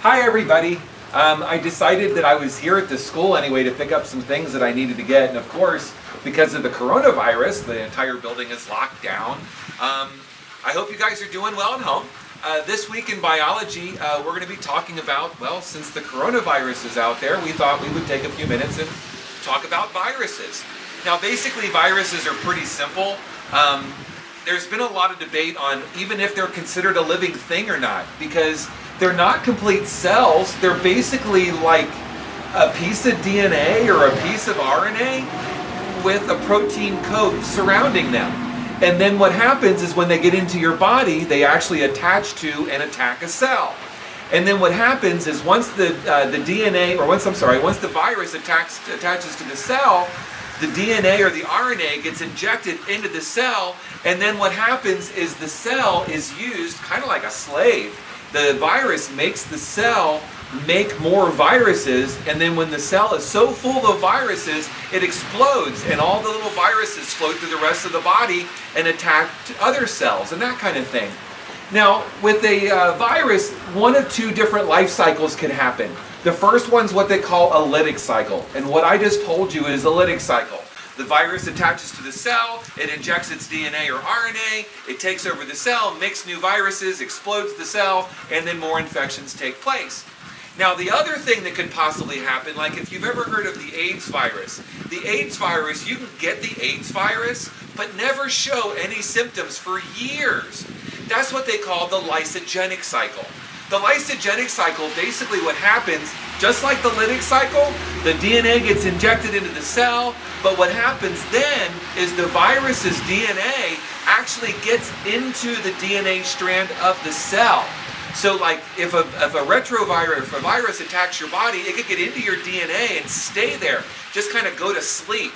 Hi everybody. I decided that I was here at the school anyway to pick up some things that I needed to get, and of course, because of the coronavirus, the entire building is locked down. I hope you guys are doing well at home. This week in biology, we're going to be talking about, well, since the coronavirus is out there, we thought we would take a few minutes and talk about viruses. Now basically viruses are pretty simple. There's been a lot of debate on even if they're considered a living thing or not, because they're not complete cells. They're basically like a piece of DNA or a piece of RNA with a protein coat surrounding them. And then what happens is when they get into your body, they actually attach to and attack a cell. And then what happens is once the once the virus attaches to the cell, the DNA or the RNA gets injected into the cell, and then what happens is the cell is used kind of like a slave. The virus makes the cell make more viruses, and then when the cell is so full of viruses, it explodes, and all the little viruses float through the rest of the body and attack other cells and that kind of thing. Now, with a virus, one of two different life cycles can happen. The first one's what they call a lytic cycle, and what I just told you is a lytic cycle. The virus attaches to the cell, it injects its DNA or RNA, it takes over the cell, makes new viruses, explodes the cell, and then more infections take place. Now the other thing that could possibly happen, like if you've ever heard of the AIDS virus, you can get the AIDS virus, but never show any symptoms for years. That's what they call the lysogenic cycle. The lysogenic cycle, basically what happens, just like the lytic cycle, the DNA gets injected into the cell, but what happens then is the virus's DNA actually gets into the DNA strand of the cell. So like if a virus attacks your body, it could get into your DNA and stay there, just kind of go to sleep.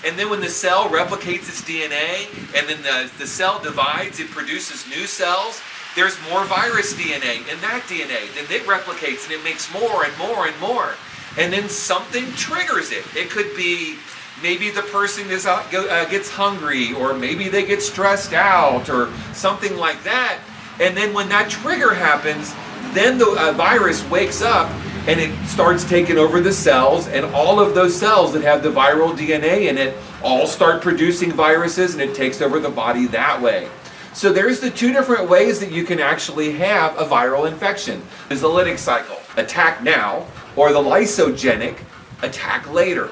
And then when the cell replicates its DNA, and then the cell divides, it produces new cells, there's more virus DNA in that DNA. Then it replicates and it makes more and more and more. And then something triggers it. It could be maybe the person gets hungry, or maybe they get stressed out, or something like that. And then when that trigger happens, then the virus wakes up and it starts taking over the cells, and all of those cells that have the viral DNA in it all start producing viruses, and it takes over the body that way. So there's the two different ways that you can actually have a viral infection. There's the lytic cycle, attack now, or the lysogenic, attack later.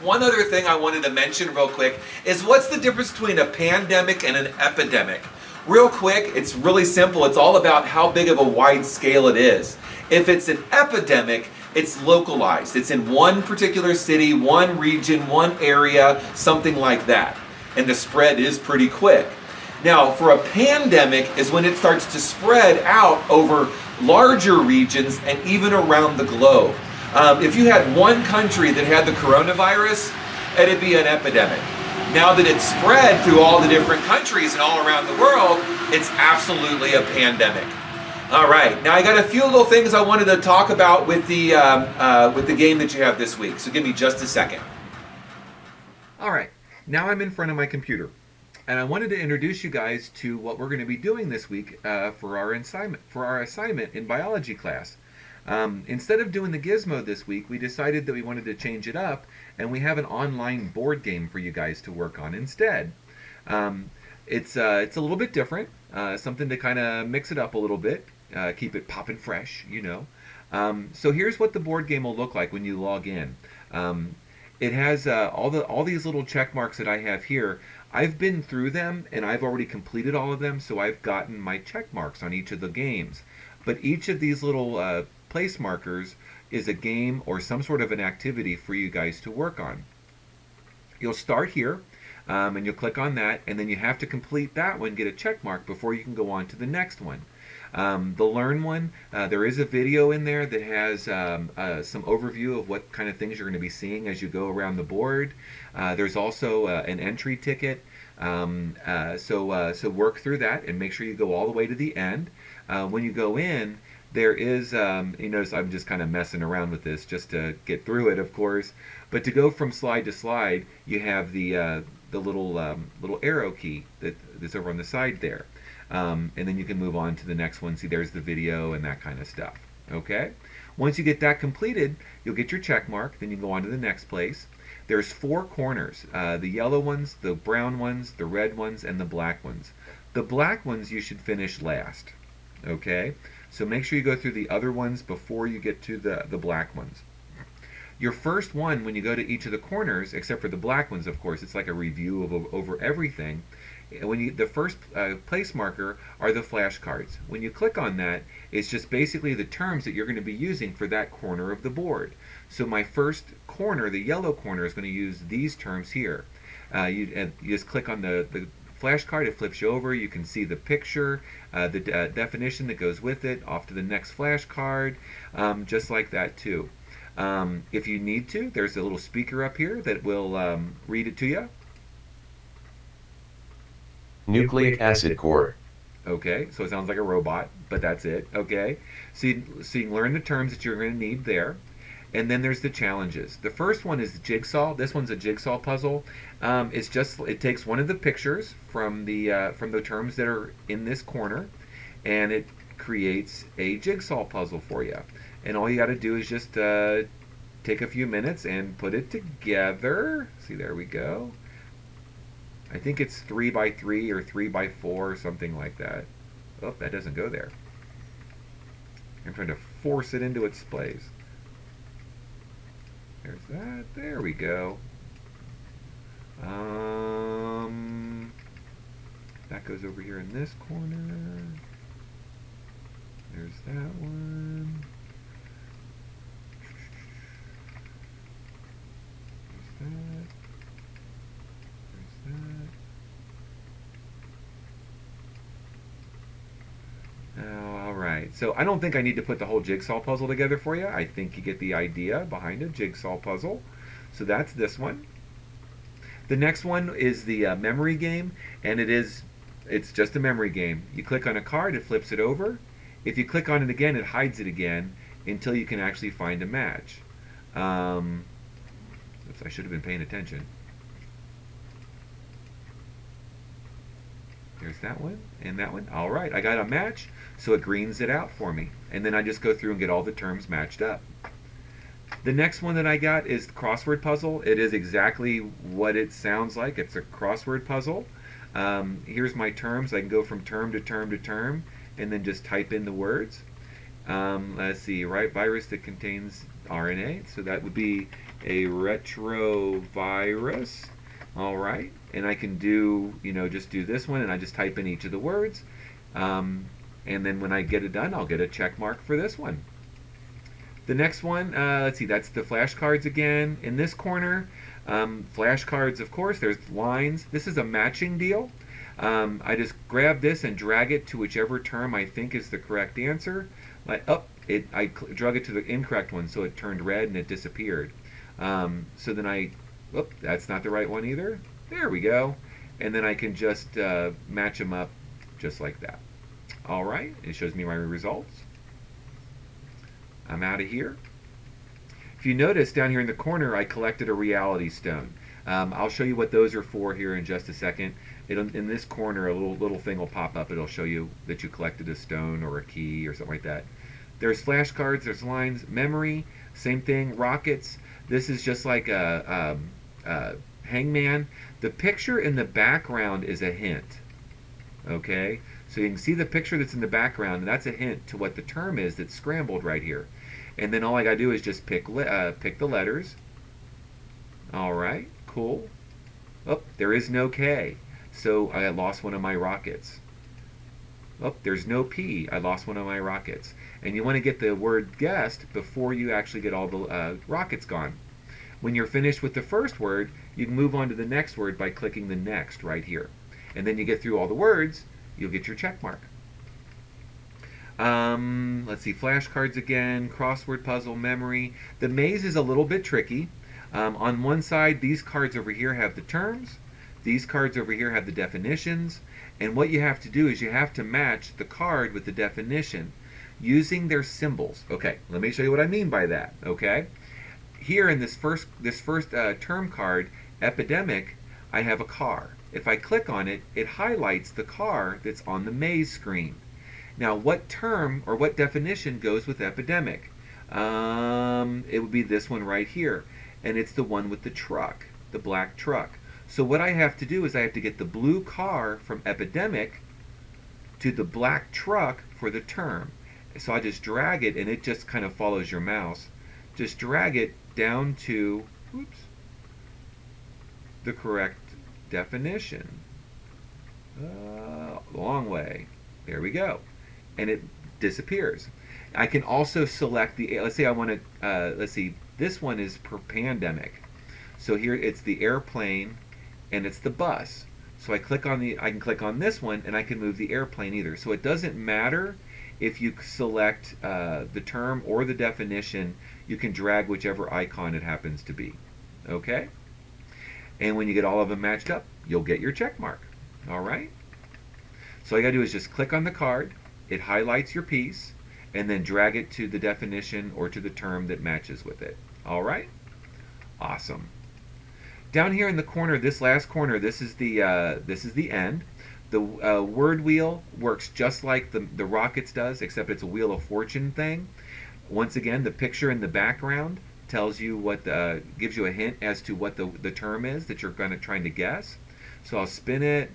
One other thing I wanted to mention real quick is what's the difference between a pandemic and an epidemic? Real quick, it's really simple. It's all about how big of a wide scale it is. If it's an epidemic, it's localized. It's in one particular city, one region, one area, something like that. And the spread is pretty quick. Now, for a pandemic is when it starts to spread out over larger regions and even around the globe. If you had one country that had the coronavirus, it'd be an epidemic. Now that it's spread through all the different countries and all around the world, it's absolutely a pandemic. All right, now I got a few little things I wanted to talk about with the game that you have this week. So give me just a second. All right, now I'm in front of my computer, and I wanted to introduce you guys to what we're going to be doing this week for our assignment in biology class. Instead of doing the gizmo this week, we decided that we wanted to change it up, and we have an online board game for you guys to work on instead. It's a little bit different, something to kind of mix it up a little bit, keep it poppin' fresh, you know. So here's what the board game will look like when you log in. It has all these little check marks that I have here. I've been through them, and I've already completed all of them, so I've gotten my check marks on each of the games. But each of these little place markers is a game or some sort of an activity for you guys to work on. You'll start here, and you'll click on that, and then you have to complete that one, get a check mark before you can go on to the next one. The Learn one, there is a video in there that has some overview of what kind of things you're going to be seeing as you go around the board. There's also an entry ticket, so work through that and make sure you go all the way to the end. When you go in, there is, you notice I'm just kind of messing around with this just to get through it, of course. But to go from slide to slide, you have the little arrow key that's over on the side there. And then you can move on to the next one. See, there's the video and that kind of stuff. Okay? Once you get that completed, you'll get your check mark. Then you go on to the next place. There's 4 corners, the yellow ones, the brown ones, the red ones, and the black ones. The black ones you should finish last. Okay? So make sure you go through the other ones before you get to the black ones. Your first one, when you go to each of the corners, except for the black ones, of course, it's like a review of over everything. The first place marker are the flashcards. When you click on that, it's just basically the terms that you're going to be using for that corner of the board. So my first corner, the yellow corner, is going to use these terms here. You just click on the flashcard, it flips you over. You can see the picture, the definition that goes with it, off to the next flashcard, just like that too. If you need to, there's a little speaker up here that will read it to you. Nucleic acid core. Okay, so it sounds like a robot, but that's it. Okay, so you can learn the terms that you're going to need there. And then there's the challenges. The first one is jigsaw. This one's a jigsaw puzzle. It takes one of the pictures from the terms that are in this corner, and it creates a jigsaw puzzle for you. And all you got to do is just take a few minutes and put it together. See, there we go. I think it's 3 by 3 or 3 by 4 or something like that. Oh, that doesn't go there. I'm trying to force it into its place. There's that. There we go. That goes over here in this corner. There's that one. There's that. There's that. Oh, all right. So I don't think I need to put the whole jigsaw puzzle together for you. I think you get the idea behind a jigsaw puzzle. So that's this one. The next one is the memory game, and it's just a memory game. You click on a card, it flips it over. If you click on it again, it hides it again until you can actually find a match. Oops, I should have been paying attention. There's that one and that one. All right, I got a match, so it greens it out for me. And then I just go through and get all the terms matched up. The next one that I got is the crossword puzzle. It is exactly what it sounds like. It's a crossword puzzle. Here's my terms. I can go from term to term to term and then just type in the words. Let's see, right? Virus that contains RNA. So that would be a retrovirus. All right. And I can do, just do this one, and I just type in each of the words. And then when I get it done, I'll get a check mark for this one. The next one, let's see, that's the flashcards again. In this corner, flashcards, of course, there's lines. This is a matching deal. I just grab this and drag it to whichever term I think is the correct answer. I drug it to the incorrect one, so it turned red and it disappeared. So then that's not the right one either. There we go. And then I can just match them up just like that. All right, it shows me my results. I'm out of here. If you notice down here in the corner, I collected a reality stone. I'll show you what those are for here in just a second. In this corner, a little thing will pop up. It'll show you that you collected a stone or a key or something like that. There's flashcards, there's lines, memory, same thing, rockets. This is just like a hangman. The picture in the background is a hint. Okay? So you can see the picture that's in the background, and that's a hint to what the term is that's scrambled right here. And then all I gotta do is just pick the letters. All right, cool. Oh, there is no K, so I lost one of my rockets. Oh, there's no P, I lost one of my rockets. And you want to get the word guessed before you actually get all the rockets gone. When you're finished with the first word, you can move on to the next word by clicking the next right here. And then you get through all the words, you'll get your check mark. Let's see, flashcards again, crossword puzzle, memory. The maze is a little bit tricky. On one side, these cards over here have the terms. These cards over here have the definitions. And what you have to do is you have to match the card with the definition using their symbols. Okay, let me show you what I mean by that. Okay, here in this first term card, epidemic, I have a car. If I click on it, it highlights the car that's on the maze screen. Now, what term or what definition goes with epidemic? It would be this one right here. And it's the one with the truck, the black truck. So what I have to do is I have to get the blue car from epidemic to the black truck for the term. So I just drag it, and it just kind of follows your mouse. Just drag it down to, oops, the correct definition. Long way. There we go. And it disappears. I can also select the, let's say I want to, let's see, this one is per pandemic. So here it's the airplane and it's the bus. So I can click on this one and I can move the airplane either. So it doesn't matter if you select the term or the definition, you can drag whichever icon it happens to be. Okay? And when you get all of them matched up, you'll get your check mark. All right? So all you gotta do is just click on the card, it highlights your piece, and then drag it to the definition or to the term that matches with it. All right? Awesome. Down here in the corner, this last corner, this is the end. The word wheel works just like the Rockets does, except it's a Wheel of Fortune thing. Once again, the picture in the background tells you gives you a hint as to what the term is that you're trying to guess. So I'll spin it.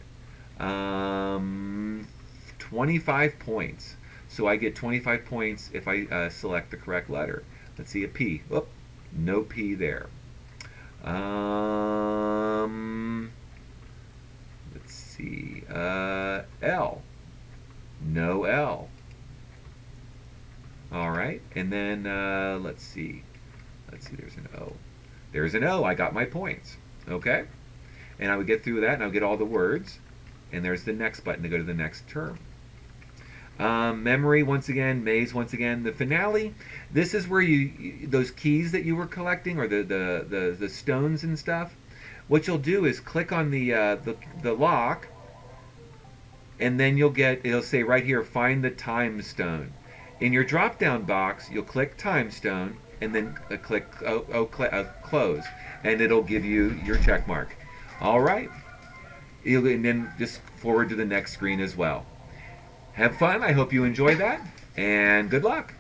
25 points. So I get 25 points if I select the correct letter. Let's see, a P. Oop, no P there. Let's see, L. No L. All right, and then let's see, there's an O. There's an O, I got my points, okay? And I would get through that and I would get all the words, and there's the next button to go to the next term. Memory once again, maze once again. The finale, this is where those keys that you were collecting, or the stones and stuff. What you'll do is click on the lock, and then it'll say right here, find the time stone. In your drop down box, you'll click time stone, and then click close, and it'll give you your check mark. All right, and then just forward to the next screen as well. Have fun. I hope you enjoy that, and good luck.